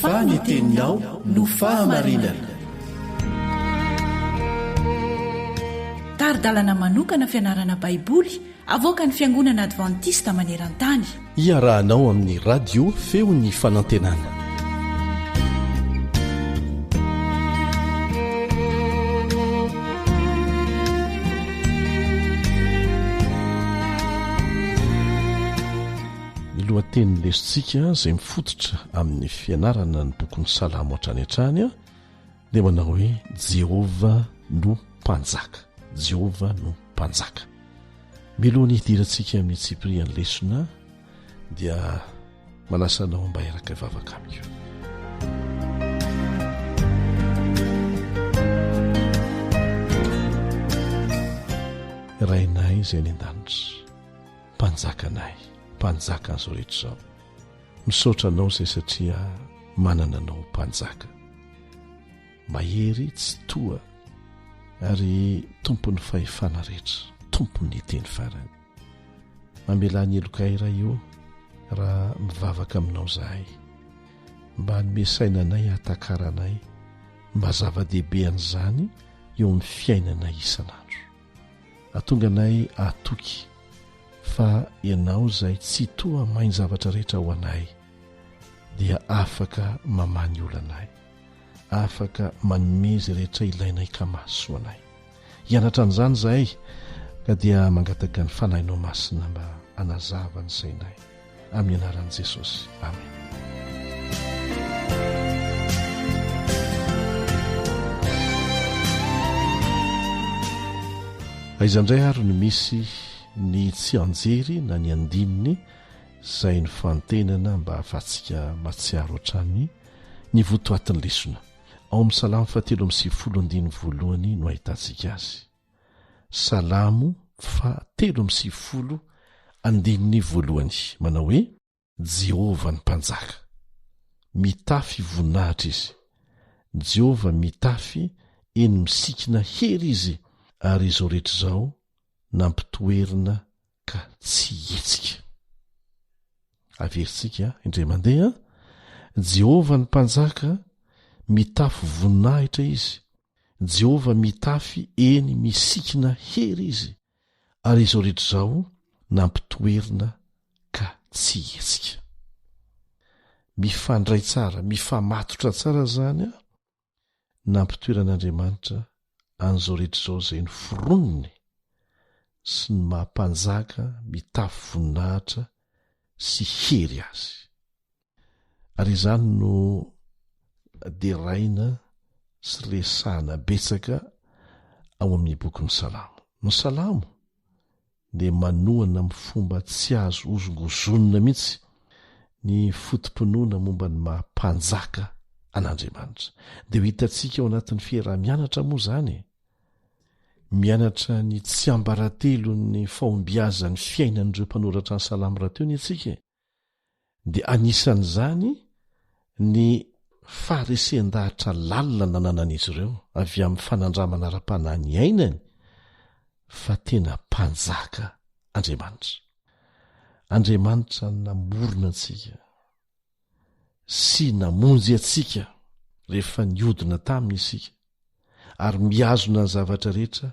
Faniteninao no fahamarinana. Taridalana manokana fianarana baiboly avoaka ny Fiangonana Adventista Maneran-tany. Iarahanao amin'ny radio feon'ny fanantenana. Lohateny lesitsika izay mifototra amin'ny fianarana ny bokon'ny Salamo hatrany hatrany dia manao hoe Jehova no mpanjaka. Jehova no mpanjaka. Milohan'ny hidirantsika amin'ny tsiprian'ny lesona dia manasanao mba hiraka ivavaka amiko. Rainay izay any an-danitra, mpanjakanay, mpanjaka an'izao rehetra izao. Misaotra anao izay satria manana anao mpanjaka. Mahery tsy toa ary tompon'ny fahefana rehetra, tompon'ny teny farany. Mamelany elokay raha io raha mivavaka aminao zahay, mba nomesaina anay hatakaranay, mba zava-dehibe an'izany eo amin'ny fiainanay isan'andro. Atonga anay atoky fa ianao izay tsy toa mainy zavatra rehetra ho anay dia afaka mamany olanay, afaka manomeza rehetra ilainay ka maso anay. Hianatra an'izany zahay ka dia mangataka ny fanahinao masina mba anazava ny sainay amin'ny anaran'i Jesosy. Amen. Aizandray ary no misy ny tsy anjery na ny andininy izay ny fantenana mba hahafahantsika matsiaro hatrany ny votoatin'ny lesona. Ao amin'ny Salamo 7:1 no ahitantsika azy. Salamo 7:1 manao hoe: Jehova ny mpanjaka, mitafy voninahitra izy. Jehova mitafy eny misikina hery izy, ary izao rehetra izao nampitoerina ka tsy hetsika. Averitsika indray mandeha: Jehova ny mpanjaka, mitafy voninahitra izy. Jehova mitafy eny misikina hery izy, ary izao rehetra izao nampitoerina ka tsy hetsika. Mifandray tsara, mifamatotra tsara zany nampitoeran'Andriamanitra an'izao rehetra izao izay ny foroniny sy ny mahampanjaka mitafy voninahitra sy hery azy. Ary izany no deraina sy resahana betsaka ao amin'ny boky ny Salamo. Ny Salamo dia manohana amin'ny fomba tsy azo ozongozonina mihitsy ny fotom-pinoana momba ny mahampanjaka an'Andriamanitra. Dia ho hitantsika ao anatin'ny fiarah-mianatra moa izany, mianatra ny tsy ambaratelo ny fahombiazan'ny fiainan'ireo mpanoratra ny Salamo rahateo ny antsika. Dia anisan'izany ny faharesen-dahatra lalina nananan'izy ireo avy amin'ny fanandramana ara-panahy ny ainany, fa tena mpanjaka Andriamanitra. Andriamanitra namorona antsika sy namonjy antsika rehefa niodina taminy isika, ary miazona ny zavatra rehetra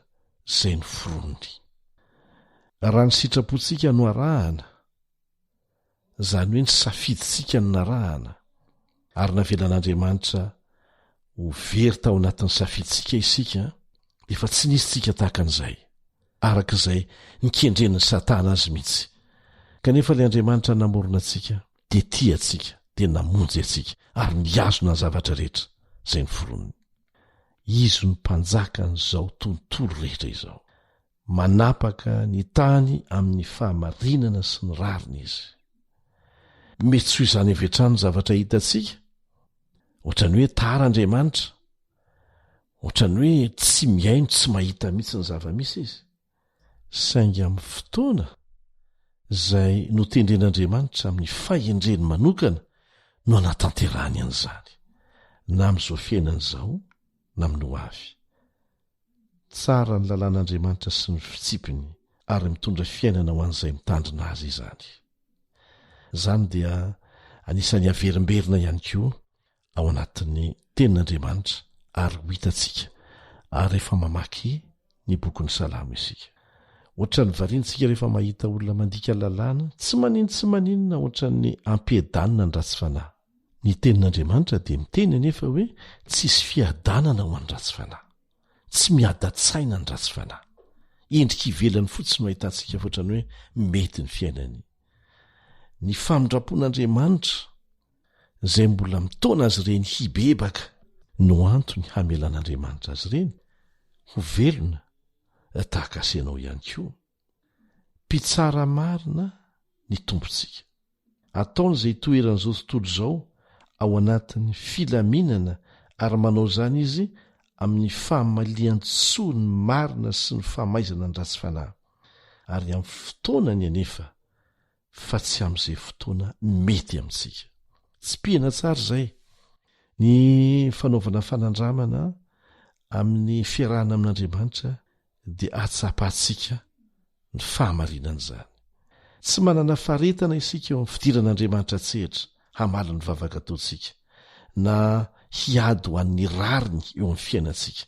izay ny foroniny. Raha ny sitrapontsika no arahana, izany hoe ny safiditsika no narahana, ary navelan'Andriamanitra ho very tao anatin'ny safiditsika isika, efa tsy nisy tsika tahaka an'izay, arak'izay nikendren'ny Satana azy mihitsy. Kanefa ilay Andriamanitra namorona antsika dia tia antsika, dia namonjy antsika, ary niazona ny zavatra rehetra izay ny foroniny. Izy no mpanjaka n'izao tontolo rehetra izao, manapaka ny tany amin'ny fahamarinana sy ny rariny izy. Mety tsy ho izany avetrany zavatra hitantsika, ohatrany hoe tara Andriamanitra, ohatrany hoe tsy miaino, tsy mahita mihitsy ny zava-misy izy. Saingy amin'ny fotoana izay notendren'Andriamanitra amin'ny fahendreny manokana no anatanterahany an'izany, na amin'izao fiainana izao na amin'ny ho avy. Tsara ny lalàn'Andriamanitra sy ny fitsipiny, ary mitondra fiainana ho an'izay mitandrina azy izany. Izany dia anisan'ny averimberina ihany koa ao anatin'ny tenin'Andriamanitra, ary ho hitantsika ary rehefa mamaky ny boky ny Salamo isika. Ohatra ny variantsika rehefa mahita olona mandika lalàna, tsy maninona ohatran'ny ampiadanina ny ratsy fanahy. Ny tenin'Andriamanitra dia miteny anefa hoe tsisy fiadanana ho an'ny ratsy fanahy, tsy miadan-tsaina ny ratsy fanahy. Endrika ivelany fotsiny no ahitantsika ohatrany hoe mety ny fiainany. Ny famindrapon'Andriamanitra izay mbola mitaona azy ireny hibebaka no antony hamelan'Andriamanitra azy ireny ho velona, tahaka asenao ihany koa. Mpitsara marina ny tompontsika, ataon'izay toeran'izao tontolo izao ao anatin'ny filaminana, ary manao izany izy amin'ny fahamalian-tsoa ny marina sy ny fahamaizana ny ratsy fanahy, ary amin'ny fotoanany anefa, fa tsy amin'izay fotoana mety amintsika. Tsy pihana tsara izay ny fanaovana fanandramana amin'ny fiarahana amin'Andriamanitra, dia atsapantsika ny fahamarinan'izany. Tsy manana faretana isika eo amin'ny fidiran'Andriamanitra tsehatra hamaly ny vavaka ataontsika, na hiady ho an'ny rariny eo amin'ny fiainantsika,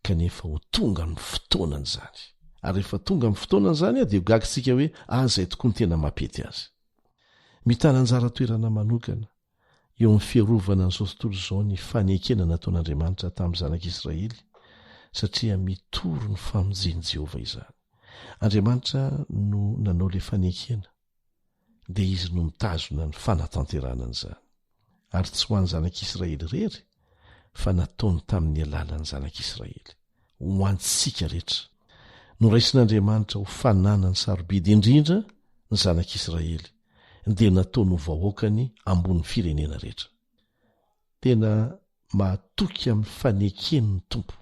kanefa ho tonga ny fotoanany izany. Ary rehefa tonga amin'ny fotoanany izany dia ho gagantsika hoe izay tokoa ny tena mampety azy. Mitana anjara toerana manokana eo amin'ny fiarovana n'izao tontolo izao ny fanekena nataon'Andriamanitra tamin'ny zanak'Israely, satria mitoro ny famonjen'i Jehovah izany. Andriamanitra no nanao ilay fanekena, dia izy no mitazona ny fanatanterahana an'izany. Ary tsy ho an'ny zanak'Israely irery, fa nataony tamin'ny alalan'ny zanak'Israely, ho antsika rehetra. Noraisin'Andriamanitra ho fanana ny sarobidy indrindra ny zanak'Israely, dia nataony vahoakany ambony firenena rehetra. Tena mahatoky amin'ny fanekeny ny tompo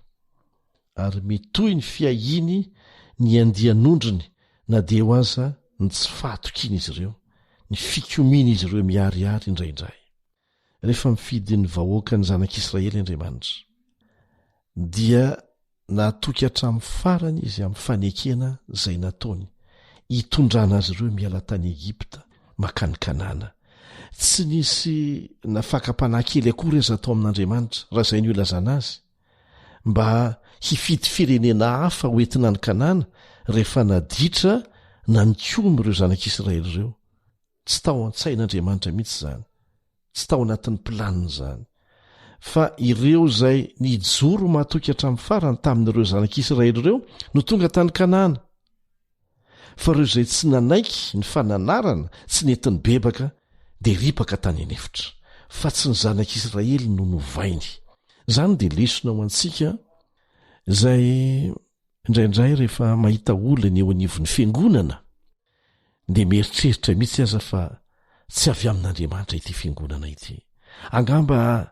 ary mitoy ny fiahiny ny andianondriny na dia ho aza ny tsy fahatokiny izy ireo, ny fikominy izy ireo miariary indraindray. Rehefa mifidy ny vahoaka ny zanak'Israely Andriamanitra dia nahatoky hatramin'ny farany izy amin'ny fanekena izay nataony hitondrana azy ireo miala tany Egipta makany Kanana. Tsy nisy nafakam-panahy-kely akory aza atao amin'Andriamanitra raha izay ny ilazana azy mba hifidy firenena hafa hoentina ny Kanana rehefa naditra na nikomy ireo zanak'Israely ireo. Tsy tao an-tsain'Andriamanitra mihitsy izany, tsy tao anatin'ny planiny izany, fa ireo izay nijoro mahatoky hatramin'ny farany tamin'ireo zanak'Israely ireo no tonga tany Kanana. Fa ireo izay tsy nanaiky ny fananarana, tsy nentin'ny bebaka dia ripaka tany anefitra, fa tsy ny zanak'Israely no novainy. Izany dia lesona ho antsika izay indraindray rehefa mahita olona eo anivon'ny fiangonana dia mieritreritra mihitsy aza fa tsy avy amin'Andriamanitra ity fiangonana ity. Angamba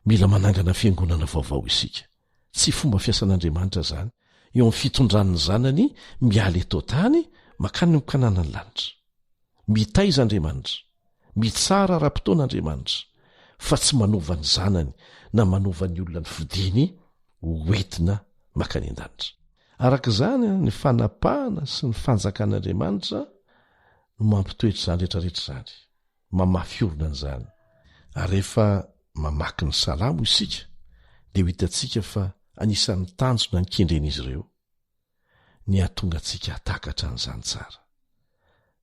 mila manangana fiangonana vaovao isika. Tsy fomba fiasan'Andriamanitra izany eo amin'ny fitondran'ny zanany miala eto tany makany ny kananany lanitra. Mitaiza Andriamanitra, mitsara ra-potoan'Andriamanitra, fa tsy manova ny zanany na manova ny olona ny fidiny hoentina makany an-danitra. Arak'izany ny fanapahana sy ny fanjakan'Andriamanitra no mampitoetra izany rehetrarehetra izany, mamafy orona an'izany. Ary rehefa mamaky ny salamo isika dia ho hitantsika fa anisan'ny tanjona ny kendren'izy ireo ny ahatonga antsika hatakatra an'izany tsara,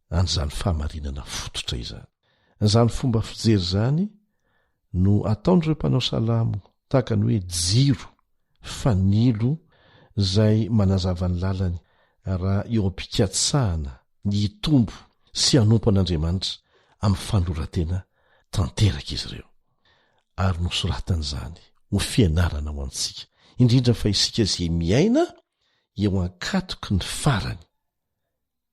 an'izany fahamarinana fototra izany. Izany fomba fijery izany no ataon'ireo mpanao salamo tahaka ny hoe jiro fanilo izay manazava ny lalany raha eo am-pikatsahana ny hitombo sy hanompo an'Andriamanitra amin'ny fanorantena tanteraka izy ireo. Ary nosoratan'izany ho fianarana ho antsika, indrindra fa isika izay miaina eo ankatoky ny farany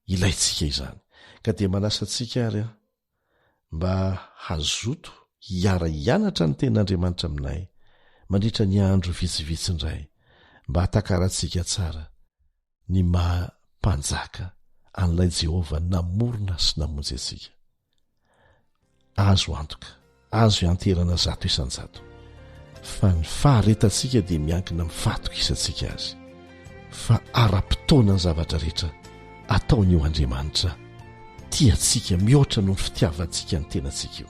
ilayntsika izany. Ka dia manasa antsika ary mba hazoto hiara-hianatra ny ten'Andriamanitra aminay mandritra ny andro vitsivitsy indray, mba hatakarantsika tsara ny maha-mpanjaka an'ilay Jehovah namorona sy namonjy antsika. Azo antoka, azo ianterana zato isan-jato, fa ny faharetantsika dia miankina amin'ny fahatokisantsika azy, fa ara-potoana ny zavatra rehetra ataony eo Andriamanitra tiantsika mihoatra noho ny fitiavantsika ny tenantsika io.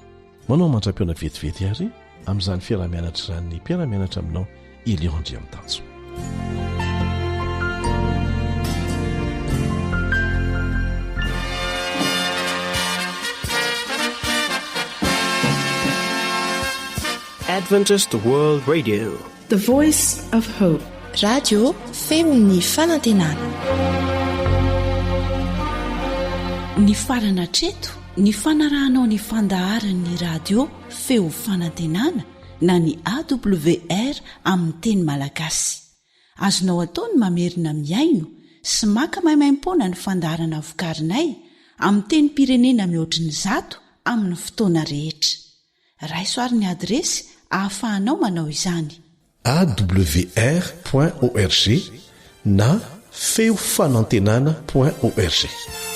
Manao mandra-piona vetivety ary amin'izany fiaramianatra izany ny mpiaramianatra aminao Elion Andriamitanjo. Adventist World Radio, The Voice of Hope. Radio feony fanantenana. Ny farana treto, ny fanarahanao ny fandaharan'ny radio feo fanantenana na ny AWR amin'ny teny malagasy. Azonao ataony mamerina miaino sy maka maimaim-pona ny fandaharana vokarinay amin'ny teny pirenena mihoatriny 100 amin'ny fotoana rehetra. Raisoaryn'ny adresy ahafahanao manao izany: awr.org na feofanantenana.org.